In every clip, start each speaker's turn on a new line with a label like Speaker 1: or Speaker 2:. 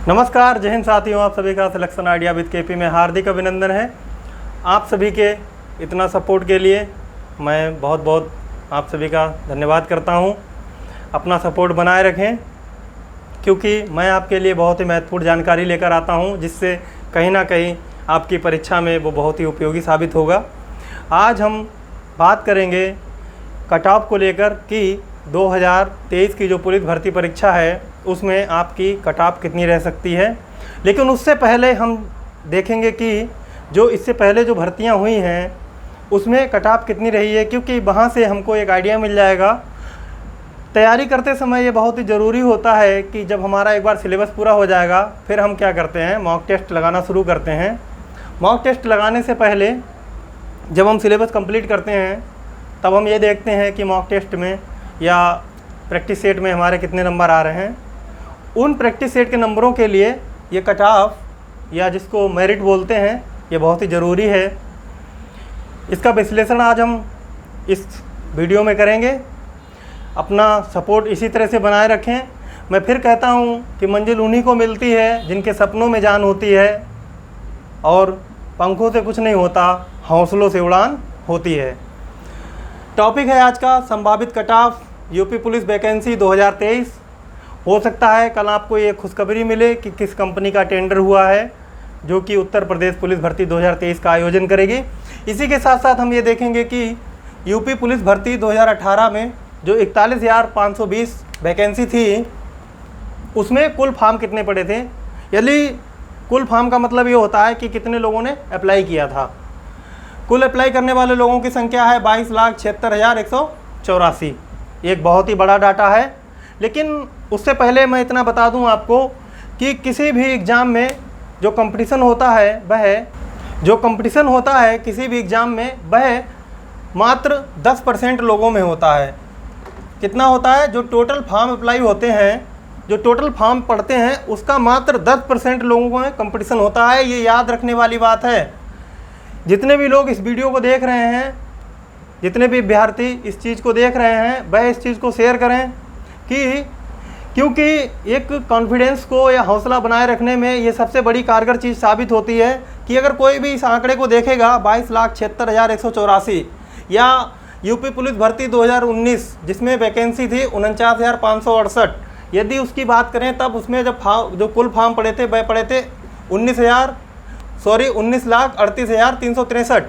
Speaker 1: नमस्कार, जय हिंद साथियों। आप सभी का सिलेक्शन आइडिया विद केपी में हार्दिक अभिनंदन है। आप सभी के इतना सपोर्ट के लिए मैं बहुत बहुत आप सभी का धन्यवाद करता हूं। अपना सपोर्ट बनाए रखें, क्योंकि मैं आपके लिए बहुत ही महत्वपूर्ण जानकारी लेकर आता हूं, जिससे कहीं ना कहीं आपकी परीक्षा में वो बहुत ही उपयोगी साबित होगा। आज हम बात करेंगे कट ऑफ को लेकर कि 2023 की जो पुलिस भर्ती परीक्षा है उसमें आपकी कट ऑफ कितनी रह सकती है। लेकिन उससे पहले हम देखेंगे कि जो इससे पहले जो भर्तियां हुई हैं उसमें कट ऑफ कितनी रही है, क्योंकि वहां से हमको एक आइडिया मिल जाएगा। तैयारी करते समय ये बहुत ही ज़रूरी होता है कि जब हमारा एक बार सिलेबस पूरा हो जाएगा फिर हम क्या करते हैं, मॉक टेस्ट लगाना शुरू करते हैं। मॉक टेस्ट लगाने से पहले जब हम सिलेबस कंप्लीट करते हैं तब हम ये देखते हैं कि मॉक टेस्ट में या प्रैक्टिस सेट में हमारे कितने नंबर आ रहे हैं। उन प्रैक्टिस सेट के नंबरों के लिए ये कट ऑफ या जिसको मेरिट बोलते हैं ये बहुत ही ज़रूरी है। इसका विश्लेषण आज हम इस वीडियो में करेंगे। अपना सपोर्ट इसी तरह से बनाए रखें। मैं फिर कहता हूँ कि मंजिल उन्हीं को मिलती है जिनके सपनों में जान होती है, और पंखों से कुछ नहीं होता, हौसलों से उड़ान होती है। टॉपिक है आज का संभावित cut off UP police vacancy 2023। हो सकता है कल आपको ये खुशखबरी मिले कि किस कंपनी का टेंडर हुआ है जो कि उत्तर प्रदेश पुलिस भर्ती 2023 का आयोजन करेगी। इसी के साथ साथ हम ये देखेंगे कि यूपी पुलिस भर्ती 2018 में जो 41,520 वैकेंसी थी उसमें कुल फॉर्म कितने पड़े थे। यदि कुल फॉर्म का मतलब ये होता है कि कितने लोगों ने अप्लाई किया था। कुल अप्लाई करने वाले लोगों की संख्या है 22,76,184। एक बहुत ही बड़ा डाटा है। लेकिन उससे पहले मैं इतना बता दूं आपको कि किसी भी एग्ज़ाम में जो कंपटीशन होता है किसी भी एग्ज़ाम में वह मात्र 10% लोगों में होता है। कितना होता है? जो टोटल फॉर्म अप्लाई होते हैं, जो टोटल फॉर्म पढ़ते हैं उसका मात्र 10% लोगों में कंपटीशन होता है। ये याद रखने वाली बात है। जितने भी लोग इस वीडियो को देख रहे हैं, जितने भी विद्यार्थी इस चीज़ को देख रहे हैं, वह इस चीज़ को शेयर करें कि क्योंकि एक कॉन्फिडेंस को या हौसला बनाए रखने में ये सबसे बड़ी कारगर चीज़ साबित होती है कि अगर कोई भी इस आंकड़े को देखेगा 22,76,184 या यूपी पुलिस भर्ती 2019 जिसमेम वैकेंसी थी 49,568, यदि उसकी बात करें तब उसमें जो कुल फॉर्म पड़े थे वह पड़े थे 19,38,363।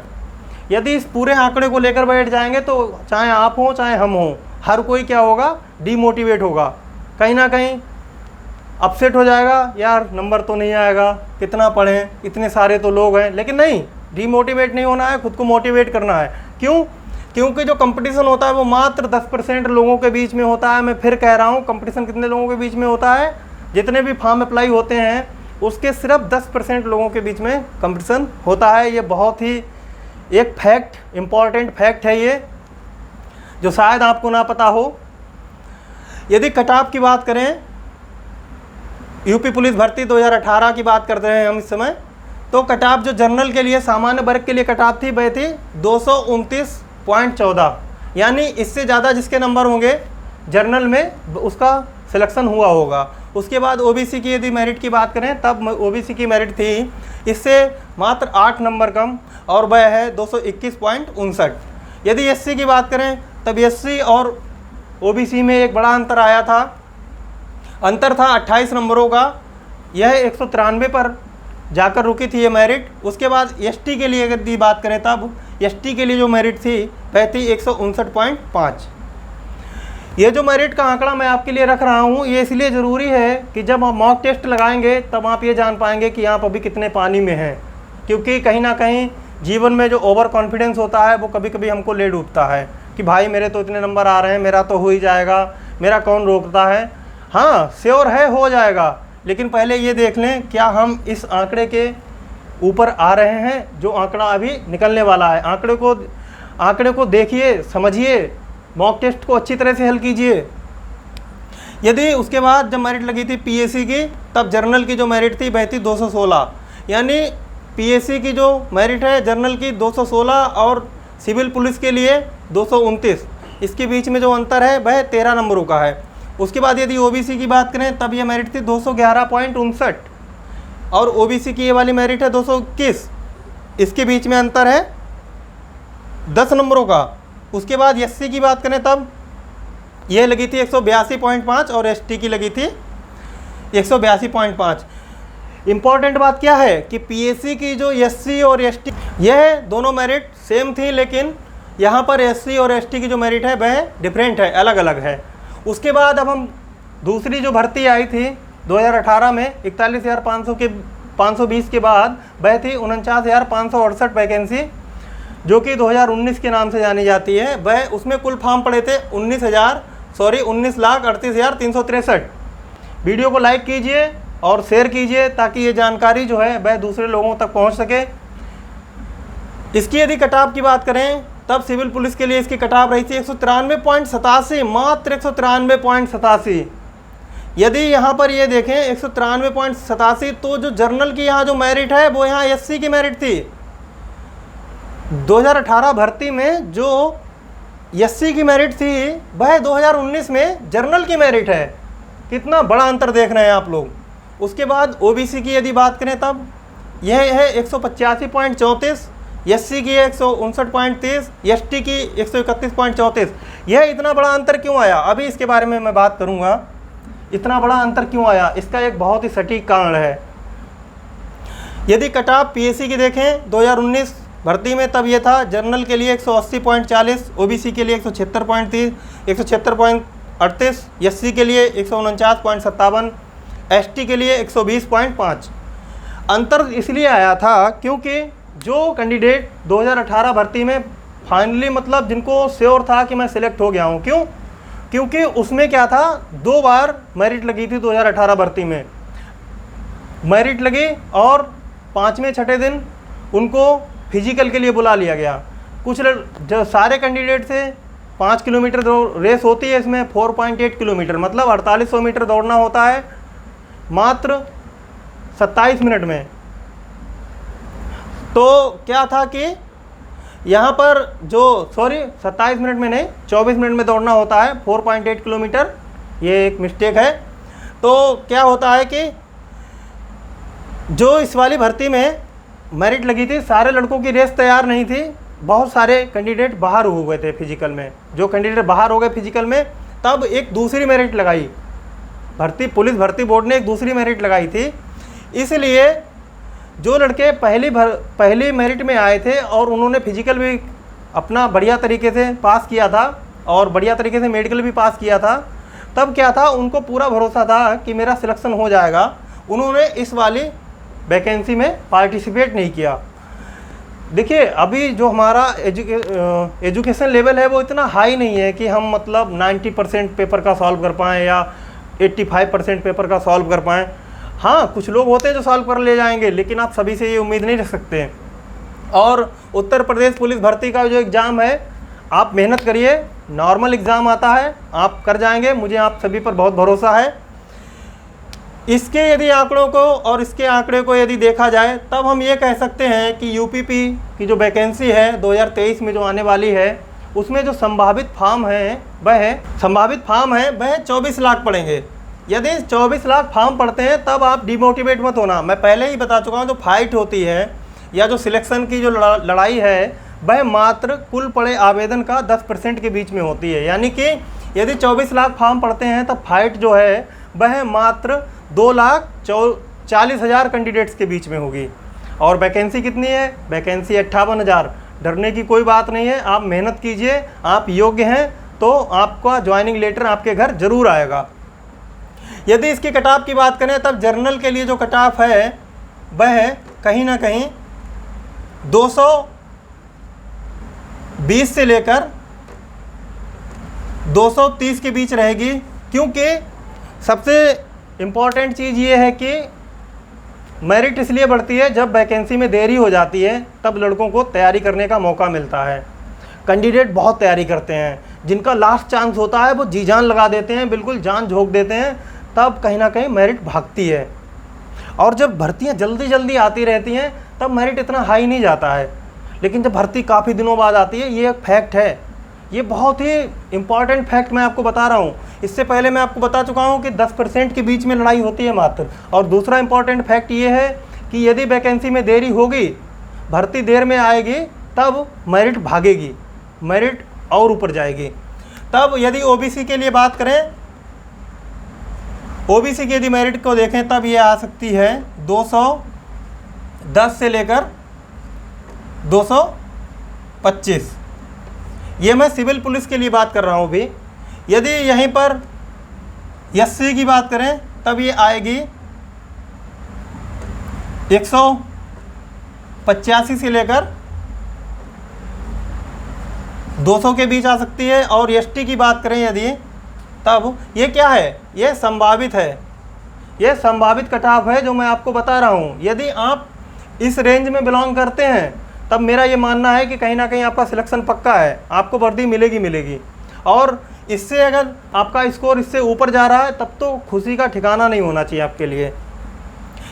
Speaker 1: यदि इस पूरे आंकड़े को लेकर बैठ जाएंगे तो चाहे आप हों चाहे हम हों, हर कोई क्या होगा, डीमोटिवेट होगा, कहीं ना कहीं अपसेट हो जाएगा। यार नंबर तो नहीं आएगा, कितना पढ़ें, इतने सारे तो लोग हैं। लेकिन नहीं, डीमोटिवेट नहीं होना है, खुद को मोटिवेट करना है। क्यों? क्योंकि जो कंपटीशन होता है वो मात्र 10% लोगों के बीच में होता है। मैं फिर कह रहा हूँ, कंपटीशन कितने लोगों के बीच में होता है? जितने भी फॉर्म अप्लाई होते हैं उसके सिर्फ 10% लोगों के बीच में कंपटीशन होता है। ये बहुत ही एक फैक्ट, इम्पॉर्टेंट फैक्ट है ये, जो शायद आपको ना पता हो। यदि कट ऑफ की बात करें, यूपी पुलिस भर्ती 2018 की बात करते हैं हम इस समय, तो कट ऑफ जो जनरल के लिए, सामान्य वर्ग के लिए कट ऑफ थी वह थी 229.14। यानी इससे ज़्यादा जिसके नंबर होंगे जनरल में उसका सिलेक्शन हुआ होगा। उसके बाद ओबीसी की यदि मेरिट की बात करें तब ओबीसी की मेरिट थी इससे मात्र 8 नंबर कम, और वह है 221.59। यदि एससी की बात करें तब एससी और ओबीसी में एक बड़ा अंतर आया था। अंतर था 28 नंबरों का। यह 193 पर जाकर रुकी थी ये मेरिट। उसके बाद एसटी के लिए यदि बात करें तब एसटी के लिए जो मेरिट थी वह थी 159.5। ये जो मेरिट का आंकड़ा मैं आपके लिए रख रहा हूँ ये इसलिए ज़रूरी है कि जब आप मॉक टेस्ट लगाएंगे तब आप ये जान पाएंगे कि आप अभी कितने पानी में हैं। क्योंकि कहीं ना कहीं जीवन में जो ओवर कॉन्फिडेंस होता है वो कभी कभी हमको ले डूबता है कि भाई मेरे तो इतने नंबर आ रहे हैं, मेरा तो हो ही जाएगा, मेरा कौन रोकता है। हाँ, श्योर है हो जाएगा, लेकिन पहले ये देख लें क्या हम इस आंकड़े के ऊपर आ रहे हैं जो आंकड़ा अभी निकलने वाला है। आंकड़े को देखिए, समझिए, मॉक टेस्ट को अच्छी तरह से हल कीजिए। यदि उसके बाद जब मेरिट लगी थी पीएससी की तब जर्नल की जो मेरिट थी वह थी 216। यानी पीएससी की जो मेरिट है जर्नल की 216 और सिविल पुलिस के लिए 229। इसके बीच में जो अंतर है वह 13 नंबरों का है। उसके बाद यदि ओबीसी की बात करें तब ये मेरिट थी 211.59 और ओबीसी की ये वाली मेरिट है 221। इसके बीच में अंतर है 10 नंबरों का। उसके बाद एससी की बात करें तब यह लगी थी 182.5 और एसटी की लगी थी 182.5। इम्पॉर्टेंट बात क्या है कि पीएससी की जो एससी और एसटी यह दोनों मेरिट सेम थी, लेकिन यहाँ पर एससी और एसटी की जो मेरिट है वह डिफरेंट है, अलग अलग है। उसके बाद अब हम दूसरी जो भर्ती आई थी 2018 में 41,500 के 520 के बाद वह थी 49,568 वैकेंसी, जो कि 2019 के नाम से जानी जाती है। वह उसमें कुल फॉर्म पड़े थे 19,38,363। वीडियो को लाइक कीजिए और शेयर कीजिए ताकि ये जानकारी जो है वह दूसरे लोगों तक पहुंच सके। इसकी यदि कट ऑफ की बात करें तब सिविल पुलिस के लिए इसकी कट ऑफ रही थी 193.87, मात्र 193.87। यदि यहाँ पर ये देखें 193.87, तो जो जर्नल की यहाँ जो मेरिट है वो यहाँ एससी की मेरिट थी। 2018 भर्ती में जो एससी की मेरिट थी वह 2019 में जर्नल की मेरिट है। कितना बड़ा अंतर देख रहे हैं आप लोग। उसके बाद ओबीसी की यदि बात करें तब यह है 185.34, एससी की 159.30, एसटी की 131.34। यह इतना बड़ा अंतर क्यों आया, अभी इसके बारे में मैं बात करूंगा। इतना बड़ा अंतर क्यों आया, इसका एक बहुत ही सटीक कारण है। यदि कट ऑफ पीएससी की देखें 2019 भर्ती में तब ये था जनरल के लिए 180.40, ओबीसी के लिए 176.30, 176.38, एससी के लिए 149.57, एसटी के लिए 120.5। अंतर इसलिए आया था क्योंकि जो कैंडिडेट 2018 भर्ती में फाइनली मतलब जिनको श्योर था कि मैं सिलेक्ट हो गया हूँ, क्यों? क्योंकि उसमें क्या था, 2 बार मेरिट लगी थी 2018 भर्ती में। मेरिट लगी और 5वें 6ठे दिन उनको फिजिकल के लिए बुला लिया गया। कुछ जो सारे कैंडिडेट थे 5 किलोमीटर रेस होती है, इसमें 4.8 किलोमीटर मतलब 4800 मीटर दौड़ना होता है मात्र 27 मिनट में। तो क्या था कि यहाँ पर जो 27 मिनट में नहीं 24 मिनट में दौड़ना होता है 4.8 किलोमीटर, ये एक मिस्टेक है। तो क्या होता है कि जो इस वाली भर्ती में मेरिट लगी थी, सारे लड़कों की रेस तैयार नहीं थी, बहुत सारे कैंडिडेट बाहर हो गए थे फिजिकल में। जो कैंडिडेट बाहर हो गए फिजिकल में तब एक दूसरी मेरिट लगाई पुलिस भर्ती बोर्ड ने एक दूसरी मेरिट लगाई थी। इसलिए जो लड़के पहली मेरिट में आए थे और उन्होंने फिजिकल भी अपना बढ़िया तरीके से पास किया था और बढ़िया तरीके से मेडिकल भी पास किया था, तब क्या था, उनको पूरा भरोसा था कि मेरा सिलेक्शन हो जाएगा। उन्होंने इस वाली वैकेंसी में पार्टिसिपेट नहीं किया। देखिए अभी जो हमारा एजुकेशन लेवल है वो इतना हाई नहीं है कि हम मतलब 90% पेपर का सॉल्व कर पाएँ या 85% पेपर का सॉल्व कर पाएँ। हाँ, कुछ लोग होते हैं जो सॉल्व कर ले जाएंगे, लेकिन आप सभी से ये उम्मीद नहीं रख सकते हैं। और उत्तर प्रदेश पुलिस भर्ती का जो एग्ज़ाम है, आप मेहनत करिए, नॉर्मल एग्ज़ाम आता है, आप कर जाएंगे, मुझे आप सभी पर बहुत भरोसा है। इसके यदि आंकड़ों को और इसके आंकड़े को यदि देखा जाए तब हम ये कह सकते हैं कि यूपीपी की जो वैकेंसी है 2023 में जो आने वाली है, उसमें जो संभावित फॉर्म है वह 24 लाख पड़ेंगे। यदि 24 लाख फॉर्म पड़ते हैं तब आप डिमोटिवेट मत होना। मैं पहले ही बता चुका हूँ, जो फाइट होती है या जो सिलेक्शन की जो लड़ाई है वह मात्र कुल पड़े आवेदन का 10% के बीच में होती है। यानी कि यदि 24 लाख फॉर्म पड़ते हैं तब फाइट जो है वह मात्र 2,40,000 कैंडिडेट्स के बीच में होगी। और वैकेंसी कितनी है? वैकेंसी 58,000। डरने की कोई बात नहीं है, आप मेहनत कीजिए, आप योग्य हैं तो आपका ज्वाइनिंग लेटर आपके घर जरूर आएगा। यदि इसकी कट ऑफ की बात करें तब जर्नल के लिए जो कट ऑफ है वह कहीं ना कहीं 220 से लेकर 230 के बीच रहेगी, क्योंकि सबसे इम्पॉर्टेंट चीज़ ये है कि मेरिट इसलिए बढ़ती है जब वैकेंसी में देरी हो जाती है, तब लड़कों को तैयारी करने का मौका मिलता है। कैंडिडेट बहुत तैयारी करते हैं, जिनका लास्ट चांस होता है वो जी जान लगा देते हैं, बिल्कुल जान झोंक देते हैं, तब कहीं ना कहीं मेरिट भागती है। और जब भर्तियां जल्दी जल्दी आती रहती हैं तब मेरिट इतना हाई नहीं जाता है। लेकिन जब भर्ती काफ़ी दिनों बाद आती है, ये एक फैक्ट है, ये बहुत ही इम्पॉर्टेंट फैक्ट मैं आपको बता रहा हूँ। इससे पहले मैं आपको बता चुका हूँ कि 10% के बीच में लड़ाई होती है मात्र। और दूसरा इम्पॉर्टेंट फैक्ट ये है कि यदि वैकेंसी में देरी होगी, भर्ती देर में आएगी, तब मेरिट भागेगी, मेरिट और ऊपर जाएगी। तब यदि ओबीसी के लिए बात करें, ओबीसी की यदि मेरिट को देखें तब ये आ सकती है 210 से लेकर 225। ये मैं सिविल पुलिस के लिए बात कर रहा हूँ भी। यदि यहीं पर एससी की बात करें तब ये आएगी 185 से लेकर 200 के बीच आ सकती है। और एसटी की बात करें यदि, तब ये क्या है, ये संभावित है, ये संभावित कट ऑफ है जो मैं आपको बता रहा हूँ। यदि आप इस रेंज में बिलोंग करते हैं तब मेरा ये मानना है कि कहीं ना कहीं आपका सिलेक्शन पक्का है, आपको वर्दी मिलेगी मिलेगी। और इससे अगर आपका स्कोर इससे ऊपर जा रहा है तब तो खुशी का ठिकाना नहीं होना चाहिए आपके लिए।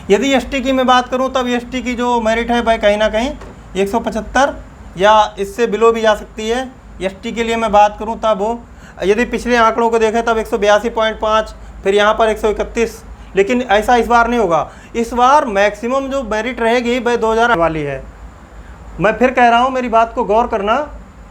Speaker 1: यदि एसटी की मैं बात करूं तब एसटी की जो मेरिट है भाई कहीं ना कहीं 175 या इससे बिलो भी जा सकती है। एसटी के लिए मैं बात करूं तब यदि पिछले आंकड़ों को देखें तब 182.5, फिर यहाँ पर 131। लेकिन ऐसा इस बार नहीं होगा। इस बार मैक्सिमम जो मेरिट रहेगी वह 2000 वाली है। मैं फिर कह रहा हूँ, मेरी बात को गौर करना।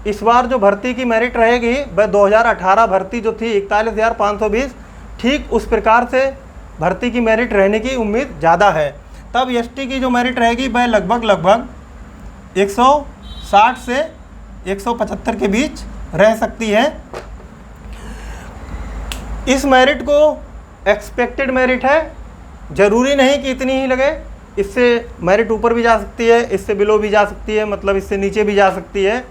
Speaker 1: इस बार जो भर्ती की मेरिट रहेगी वह 2018 भर्ती जो थी 41,520, ठीक उस प्रकार से भर्ती की मेरिट रहने की उम्मीद ज़्यादा है। तब एसटी की जो मेरिट रहेगी वह लगभग 160 से 175 के बीच रह सकती है। इस मेरिट को एक्सपेक्टेड मेरिट है, ज़रूरी नहीं कि इतनी ही लगे। इससे मेरिट ऊपर भी जा सकती है, इससे बिलो भी जा सकती है, मतलब इससे नीचे भी जा सकती है।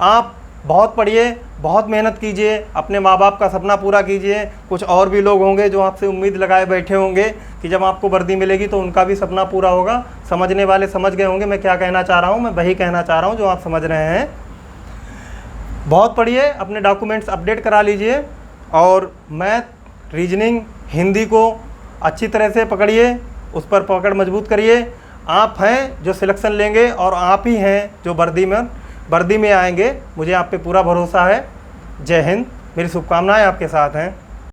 Speaker 1: आप बहुत पढ़िए, बहुत मेहनत कीजिए, अपने माँ बाप का सपना पूरा कीजिए। कुछ और भी लोग होंगे जो आपसे उम्मीद लगाए बैठे होंगे कि जब आपको वर्दी मिलेगी तो उनका भी सपना पूरा होगा। समझने वाले समझ गए होंगे मैं क्या कहना चाह रहा हूँ। मैं वही कहना चाह रहा हूँ जो आप समझ रहे हैं। बहुत पढ़िए, अपने डॉक्यूमेंट्स अपडेट करा लीजिए और मैथ, रीजनिंग, हिंदी को अच्छी तरह से पकड़िए, उस पर पकड़ मजबूत करिए। आप हैं जो सिलेक्शन लेंगे और आप ही हैं जो वर्दी में आएंगे। मुझे आप पे पूरा भरोसा है। जय हिंद, मेरी शुभकामनाएं आपके साथ हैं।